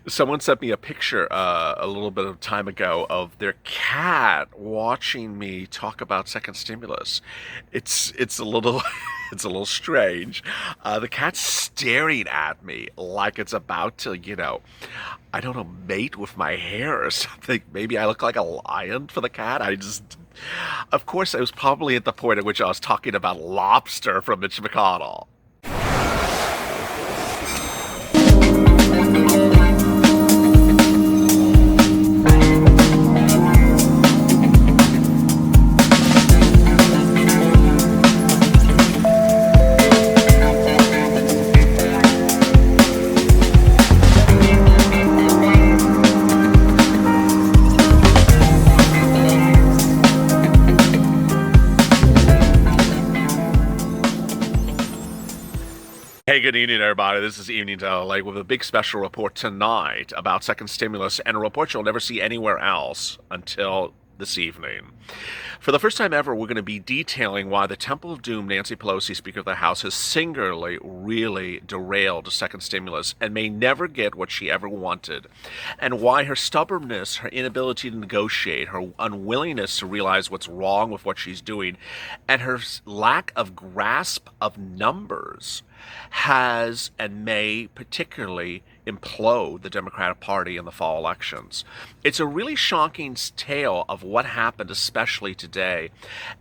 Someone sent me a picture a little bit of time ago of their cat watching me talk about second stimulus. It's a little it's a little strange. The cat's staring at me like it's about to, I don't know, mate with my hair or something. Maybe I look like a lion for the cat. Of course, I was probably at the point at which I was talking about lobster from Mitch McConnell. Hey, good evening, everybody. This is Evening to LA with a big special report tonight about second stimulus and a report you'll never see anywhere else until this evening. For the first time ever, we're going to be detailing why the Temple of Doom, Nancy Pelosi, Speaker of the House, has singularly really derailed a second stimulus and may never get what she ever wanted, and why her stubbornness, her inability to negotiate, her unwillingness to realize what's wrong with what she's doing, and her lack of grasp of numbers has and may particularly implode the Democratic Party in the fall elections. It's a really shocking tale of what happened, especially today,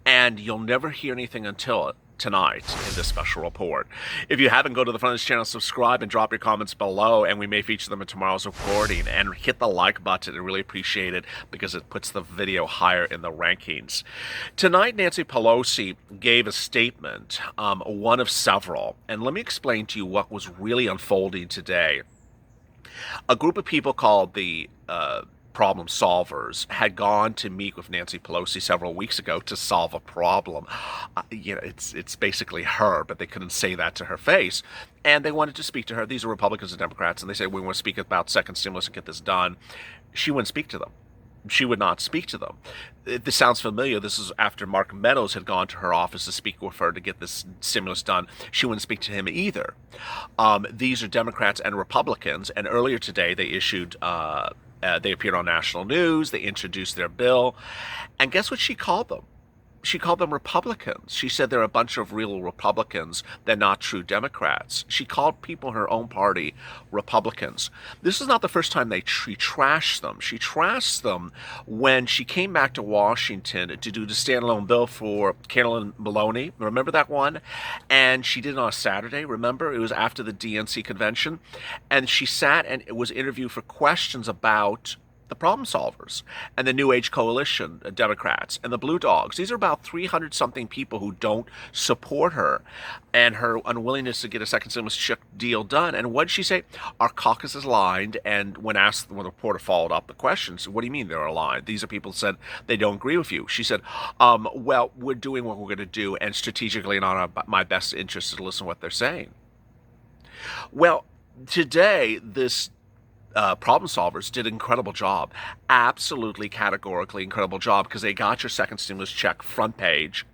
and you'll never hear anything until tonight in this special report. If you haven't, go to the front of this channel, subscribe, and drop your comments below, and we may feature them in tomorrow's recording. And hit the like button. I really appreciate it because it puts the video higher in the rankings. Tonight, Nancy Pelosi gave a statement, one of several, and let me explain to you what was really unfolding today. A group of people called the problem solvers had gone to meet with Nancy Pelosi several weeks ago to solve a problem. It's basically her, but they couldn't say that to her face. And they wanted to speak to her. These are Republicans and Democrats, and they said, we want to speak about second stimulus and get this done. She wouldn't speak to them. She would not speak to them. This sounds familiar. This is after Mark Meadows had gone to her office to speak with her to get this stimulus done. She wouldn't speak to him either. These are Democrats and Republicans, and earlier today they issued they appeared on national news. They introduced their bill. And guess what she called them? She called them Republicans. She said they're a bunch of real Republicans. They're not true Democrats. She called people in her own party Republicans. This is not the first time she trashed them. She trashed them when she came back to Washington to do the standalone bill for Carolyn Maloney. Remember that one? And she did it on a Saturday, remember? It was after the DNC convention. And she sat and was interviewed for questions about the problem solvers and the New Age Coalition, Democrats, and the Blue Dogs. These are about 300 something people who don't support her and her unwillingness to get a second stimulus check deal done. And what did she say? Our caucus is aligned. And when asked, when the reporter followed up the questions, what do you mean they're aligned? These are people who said they don't agree with you. She said, well, we're doing what we're going to do, and strategically and on my best interest is to listen to what they're saying. Well, today, this problem solvers did an incredible job, absolutely categorically incredible job, because they got your second stimulus check front page.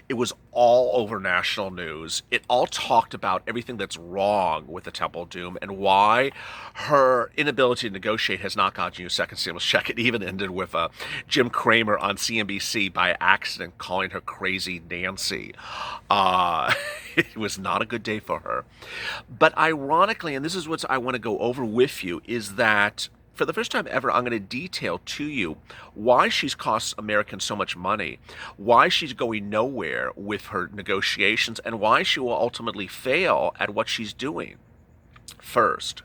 It was all over national news. It all talked about everything that's wrong with the Temple of Doom and why her inability to negotiate has not gotten you a second stimulus check. It even ended with Jim Cramer on CNBC by accident calling her crazy Nancy. It was not a good day for her. But ironically, and this is what I want to go over with you, is that for the first time ever, I'm going to detail to you why she's cost Americans so much money, why she's going nowhere with her negotiations, and why she will ultimately fail at what she's doing. First,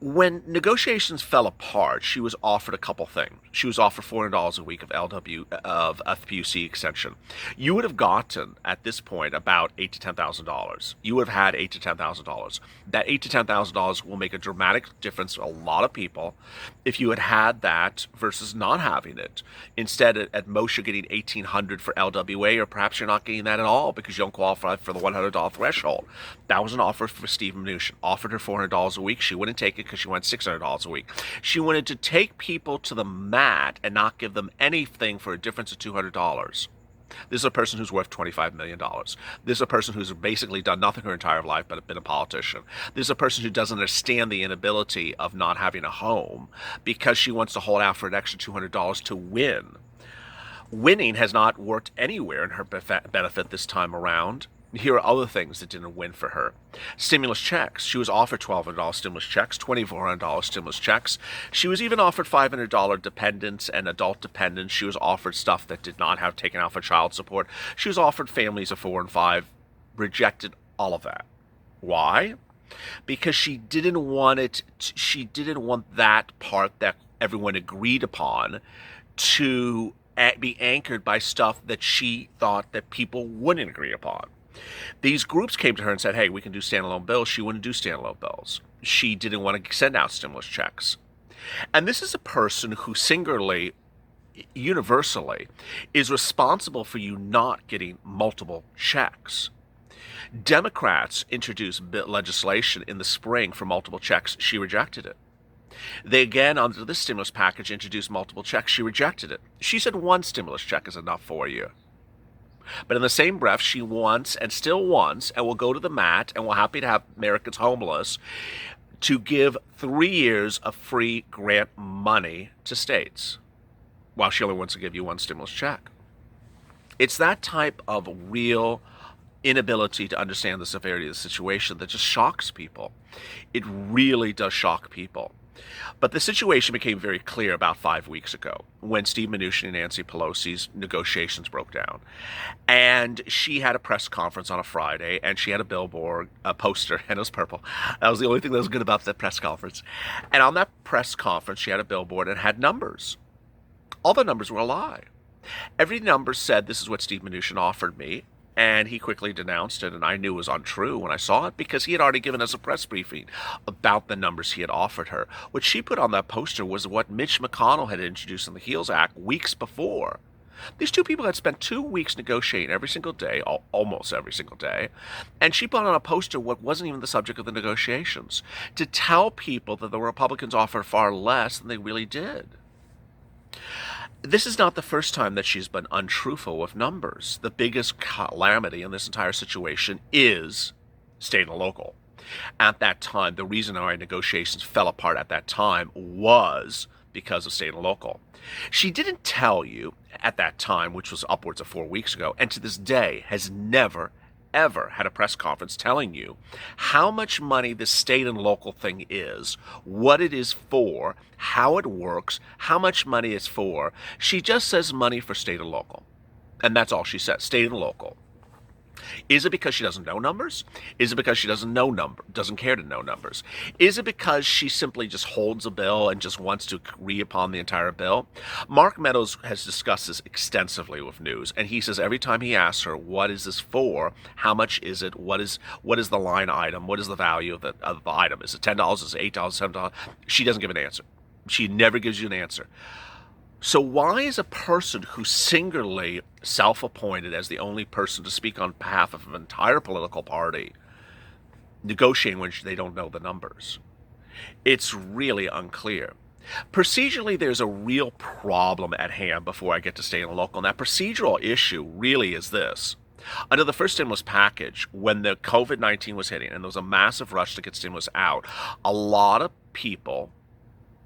when negotiations fell apart, she was offered a couple things. She was offered $400 a week of FPUC extension. You would have gotten at this point about $8,000 to $10,000. You would have had $8,000 to $10,000. That $8,000 to $10,000 will make a dramatic difference to a lot of people if you had that versus not having it. Instead, at most you're getting $1,800 for LWA, or perhaps you're not getting that at all because you don't qualify for the $100 threshold. That was an offer for Steve Mnuchin. Offered her $400 a week. She wouldn't take it because she wanted $600 a week. She wanted to take people to the mat and not give them anything for a difference of $200. This is a person who's worth $25 million. This is a person who's basically done nothing her entire life but been a politician. This is a person who doesn't understand the inability of not having a home because she wants to hold out for an extra $200 to win. Winning has not worked anywhere in her benefit this time around. Here are other things that didn't win for her. Stimulus checks. She was offered $1,200 stimulus checks, $2,400 stimulus checks. She was even offered $500 dependents and adult dependents. She was offered stuff that did not have taken out for child support. She was offered families of 4 and 5. Rejected all of that. Why? Because she didn't want it. She didn't want that part that everyone agreed upon to be anchored by stuff that she thought that people wouldn't agree upon. These groups came to her and said, hey, we can do standalone bills. She wouldn't do standalone bills. She didn't want to send out stimulus checks. And this is a person who singularly, universally, is responsible for you not getting multiple checks. Democrats introduced legislation in the spring for multiple checks. She rejected it. They again, under this stimulus package, introduced multiple checks. She rejected it. She said one stimulus check is enough for you. But in the same breath, she wants and still wants and will go to the mat and we're happy to have Americans homeless to give 3 years of free grant money to states while she only wants to give you one stimulus check. It's that type of real inability to understand the severity of the situation that just shocks people. It really does shock people. But the situation became very clear about 5 weeks ago when Steve Mnuchin and Nancy Pelosi's negotiations broke down. And she had a press conference on a Friday, and she had a billboard, a poster, and it was purple. That was the only thing that was good about that press conference. And on that press conference, she had a billboard and had numbers. All the numbers were a lie. Every number said, this is what Steve Mnuchin offered me. And he quickly denounced it, and I knew it was untrue when I saw it because he had already given us a press briefing about the numbers he had offered her. What she put on that poster was what Mitch McConnell had introduced in the HEALS Act weeks before. These two people had spent 2 weeks negotiating every single day, almost every single day, and she put on a poster what wasn't even the subject of the negotiations, to tell people that the Republicans offered far less than they really did. This is not the first time that she's been untruthful with numbers. The biggest calamity in this entire situation is state and local. At that time, the reason our negotiations fell apart at that time was because of state and local. She didn't tell you at that time, which was upwards of 4 weeks ago, and to this day has never, ever had a press conference telling you how much money the state and local thing is, what it is for, how it works, how much money it's for. She just says money for state and local. And that's all she says, state and local. Is it because she doesn't know numbers? Is it because she doesn't care to know numbers? Is it because she simply just holds a bill and just wants to agree upon the entire bill? Mark Meadows has discussed this extensively with news, and he says every time he asks her, what is this for? How much is it? What is the line item? What is the value of the item? Is it $10? Is it $8? $7? She doesn't give an answer. She never gives you an answer. So why is a person who's singularly self-appointed as the only person to speak on behalf of an entire political party negotiating when they don't know the numbers? It's really unclear. Procedurally, there's a real problem at hand before I get to state and local, and that procedural issue really is this. Under the first stimulus package, when the COVID-19 was hitting and there was a massive rush to get stimulus out, a lot of people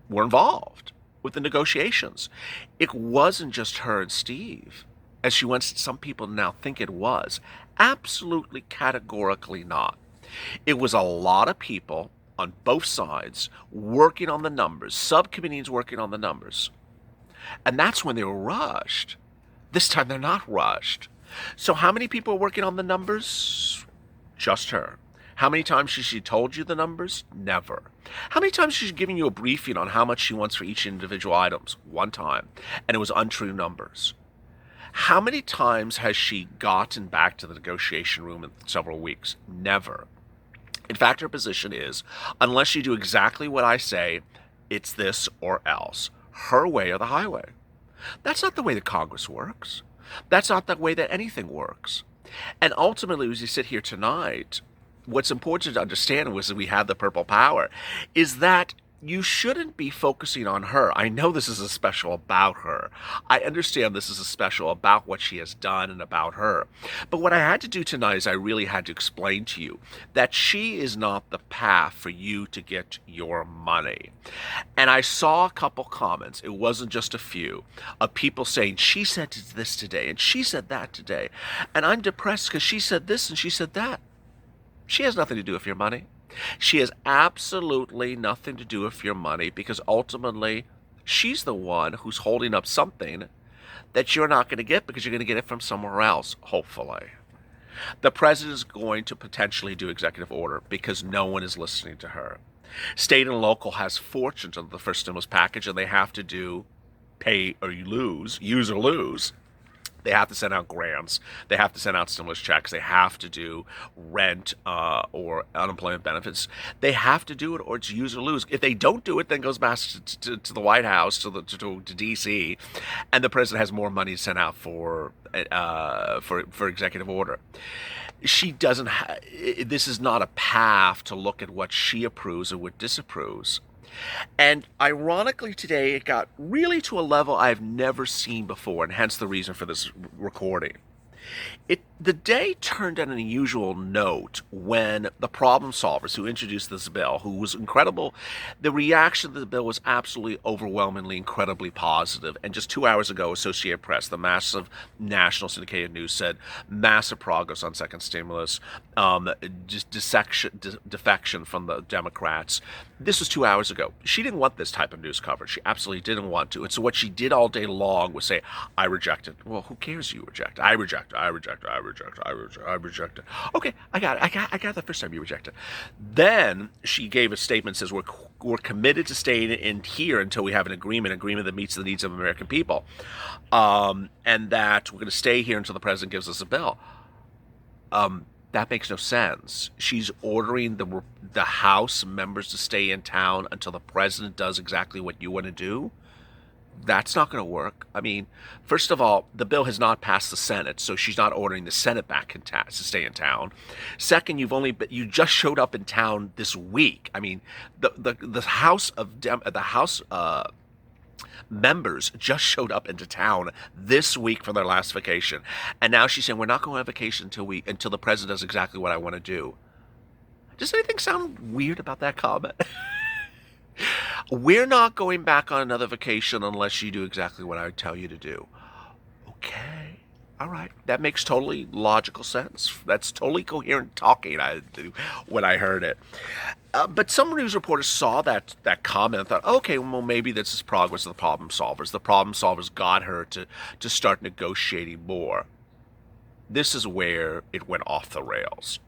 were involved with the negotiations. It wasn't just her and Steve, as some people now think it was. Absolutely, categorically not. It was a lot of people on both sides working on the numbers, subcommittees working on the numbers. And that's when they were rushed. This time they're not rushed. So how many people are working on the numbers? Just her. How many times has she told you the numbers? Never. How many times has she given you a briefing on how much she wants for each individual items? One time. And it was untrue numbers. How many times has she gotten back to the negotiation room in several weeks? Never. In fact, her position is, unless you do exactly what I say, it's this or else. Her way or the highway. That's not the way that Congress works. That's not the way that anything works. And ultimately, as you sit here tonight, what's important to understand was that we have the purple power, is that you shouldn't be focusing on her. I know this is a special about her. I understand this is a special about what she has done and about her. But what I had to do tonight is I really had to explain to you that she is not the path for you to get your money. And I saw a couple comments, it wasn't just a few, of people saying, she said this today and she said that today. And I'm depressed because she said this and she said that. She has nothing to do with your money. She has absolutely nothing to do with your money because ultimately she's the one who's holding up something that you're not going to get because you're going to get it from somewhere else, hopefully. The president is going to potentially do executive order because no one is listening to her. State and local has fortunes under the first stimulus package and they have to do pay or you lose, use or lose. They have to send out grants. They have to send out stimulus checks. They have to do rent or unemployment benefits. They have to do it or it's use or lose. If they don't do it, then it goes back to the White House, to D.C., and the president has more money to send out for executive order. She doesn't. This is not a path to look at what she approves or what disapproves. And ironically today, it got really to a level I've never seen before, and hence the reason for this recording. The day turned an unusual note when the problem solvers who introduced this bill, who was incredible, the reaction to the bill was absolutely overwhelmingly incredibly positive. And just 2 hours ago, Associated Press, the massive national syndicated news, said massive progress on second stimulus, just defection from the Democrats. This was 2 hours ago. She didn't want this type of news coverage. She absolutely didn't want to. And so what she did all day long was say, I reject it. Well, who cares you reject? I reject it. I reject it. I reject it. I reject it. Okay, I got it. I got it the first time you reject it. Then she gave a statement that says we're committed to staying in here until we have an agreement that meets the needs of American people, and that we're going to stay here until the president gives us a bill. That makes no sense. She's ordering the House members to stay in town until the president does exactly what you want to do. That's not going to work. I mean, first of all, the bill has not passed the Senate, so she's not ordering the Senate back to stay in town. Second, you just showed up in town this week. I mean, the House members just showed up into town this week for their last vacation, and now she's saying we're not going on vacation until the president does exactly what I want to do. Does anything sound weird about that comment? We're not going back on another vacation unless you do exactly what I tell you to do. Okay. All right. That makes totally logical sense. That's totally coherent talking when I heard it. But some news reporters saw that comment and thought, okay, well, maybe this is progress of the problem solvers. The problem solvers got her to start negotiating more. This is where it went off the rails.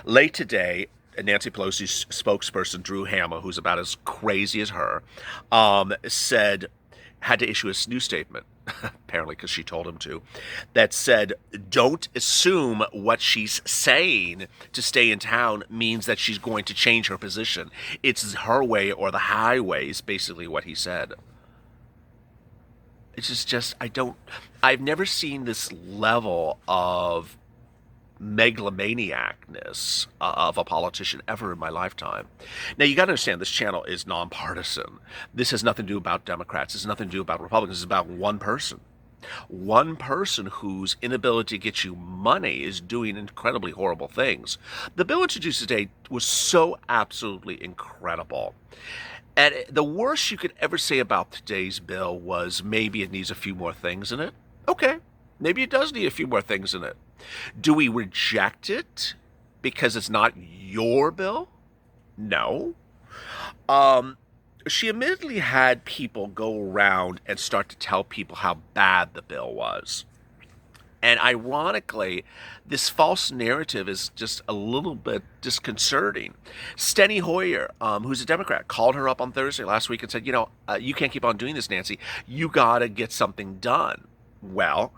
Late today, Nancy Pelosi's spokesperson, Drew Hammer, who's about as crazy as her, had to issue a news statement, apparently because she told him to, that said, don't assume what she's saying to stay in town means that she's going to change her position. It's her way or the highway is basically what he said. It's just I've never seen this level of megalomaniacness of a politician ever in my lifetime. Now, you got to understand, this channel is nonpartisan. This has nothing to do about Democrats. This has nothing to do about Republicans. It's about one person. One person whose inability to get you money is doing incredibly horrible things. The bill introduced today was so absolutely incredible. And the worst you could ever say about today's bill was maybe it needs a few more things in it. Okay, maybe it does need a few more things in it. Do we reject it because it's not your bill? No. She admittedly had people go around and start to tell people how bad the bill was. And ironically, this false narrative is just a little bit disconcerting. Steny Hoyer, who's a Democrat, called her up on Thursday last week and said, you can't keep on doing this, Nancy. You got to get something done. Well,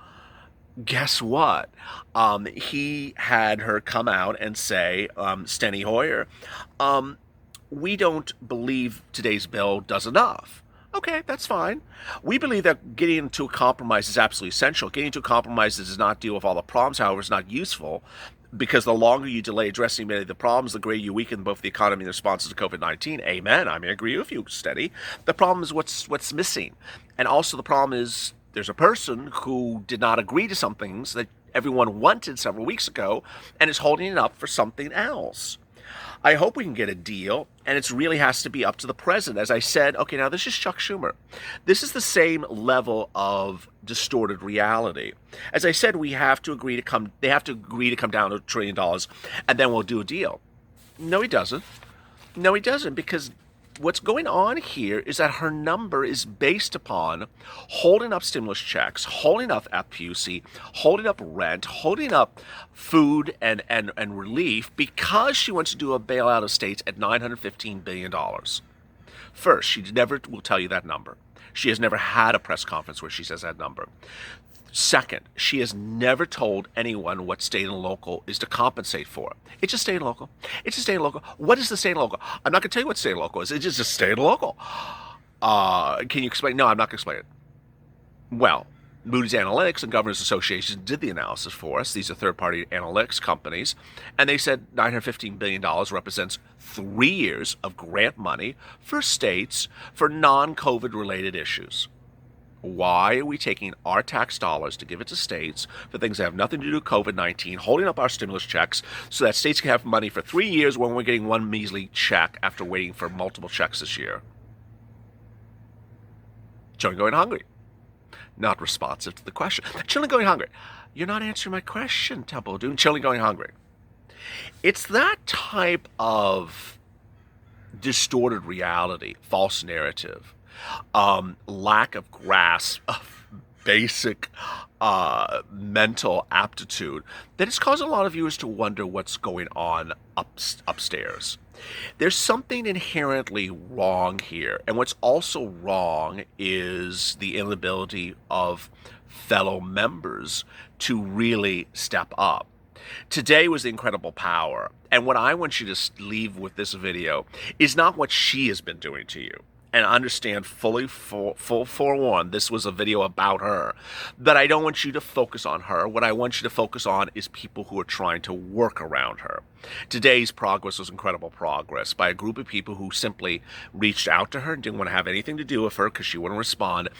guess what? He had her come out and say, Steny Hoyer, we don't believe today's bill does enough. Okay, that's fine. We believe that getting to a compromise is absolutely essential. Getting to a compromise that does not deal with all the problems, however, is not useful. because the longer you delay addressing many of the problems, the greater you weaken both the economy and the responses to COVID-19. Amen. I agree with you, Steady. The problem is what's missing. And also the problem is there's a person who did not agree to some things that everyone wanted several weeks ago and is holding it up for something else. I hope we can get a deal, and it really has to be up to the president. As I said, okay, now this is Chuck Schumer. This is the same level of distorted reality. As I said, they have to agree to come down to $1 trillion, and then we'll do a deal. No, he doesn't. No, he doesn't, because what's going on here is that her number is based upon holding up stimulus checks, holding up FPUC, holding up rent, holding up food and relief, because she wants to do a bailout of states at $915 billion. First, she never will tell you that number. She has never had a press conference where she says that number. Second, she has never told anyone what state and local is to compensate for. It's just state and local. It's just state and local. What is the state and local? I'm not going to tell you what state and local is. It's just state and local. Can you explain? No, I'm not going to explain it. Well, Moody's Analytics and Governors Association did the analysis for us. These are third-party analytics companies. And they said $915 billion represents 3 years of grant money for states for non-COVID related issues. Why are we taking our tax dollars to give it to states for things that have nothing to do with COVID-19, holding up our stimulus checks so that states can have money for 3 years when we're getting one measly check after waiting for multiple checks this year? Children going hungry. Not responsive to the question. Children going hungry. You're not answering my question, Temple Doom. Children going hungry. It's that type of distorted reality, false narrative, lack of grasp of basic mental aptitude that is causing a lot of viewers to wonder what's going on upstairs. There's something inherently wrong here, and what's also wrong is the inability of fellow members to really step up. Today was the incredible power, and what I want you to leave with this video is not what she has been doing to you. And understand fully forewarned, this was a video about her. But I don't want you to focus on her. What I want you to focus on is people who are trying to work around her. Today's progress was incredible progress by a group of people who simply reached out to her and didn't want to have anything to do with her because she wouldn't respond,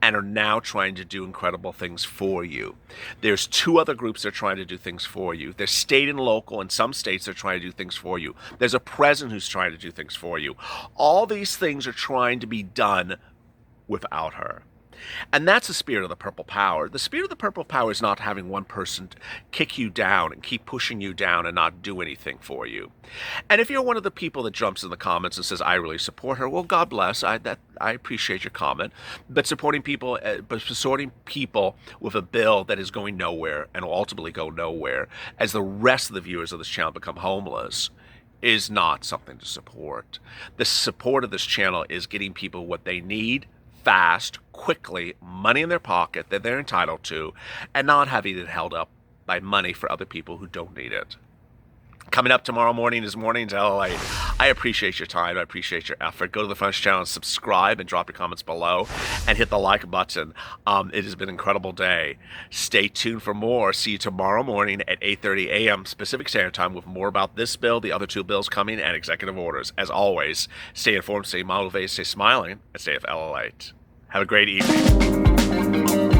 and are now trying to do incredible things for you. There's 2 other groups that are trying to do things for you. There's state and local. In some states, they're trying to do things for you. There's a president who's trying to do things for you. All these things are trying to be done without her. And that's the spirit of the purple power. The spirit of the purple power is not having one person kick you down and keep pushing you down and not do anything for you. And if you're one of the people that jumps in the comments and says, I really support her, well, God bless. I appreciate your comment. But supporting people with a bill that is going nowhere and will ultimately go nowhere as the rest of the viewers of this channel become homeless is not something to support. The support of this channel is getting people what they need, fast, quickly, money in their pocket that they're entitled to, and not having it held up by money for other people who don't need it. Coming up tomorrow morning is Mornings LALATE. I appreciate your time. I appreciate your effort. Go to the French channel and subscribe and drop your comments below and hit the like button. It has been an incredible day. Stay tuned for more. See you tomorrow morning at 8:30 a.m. Pacific Standard Time with more about this bill, the other 2 bills coming, and executive orders. As always, stay informed, stay motivated, stay smiling, and stay with LALATE. Have a great evening.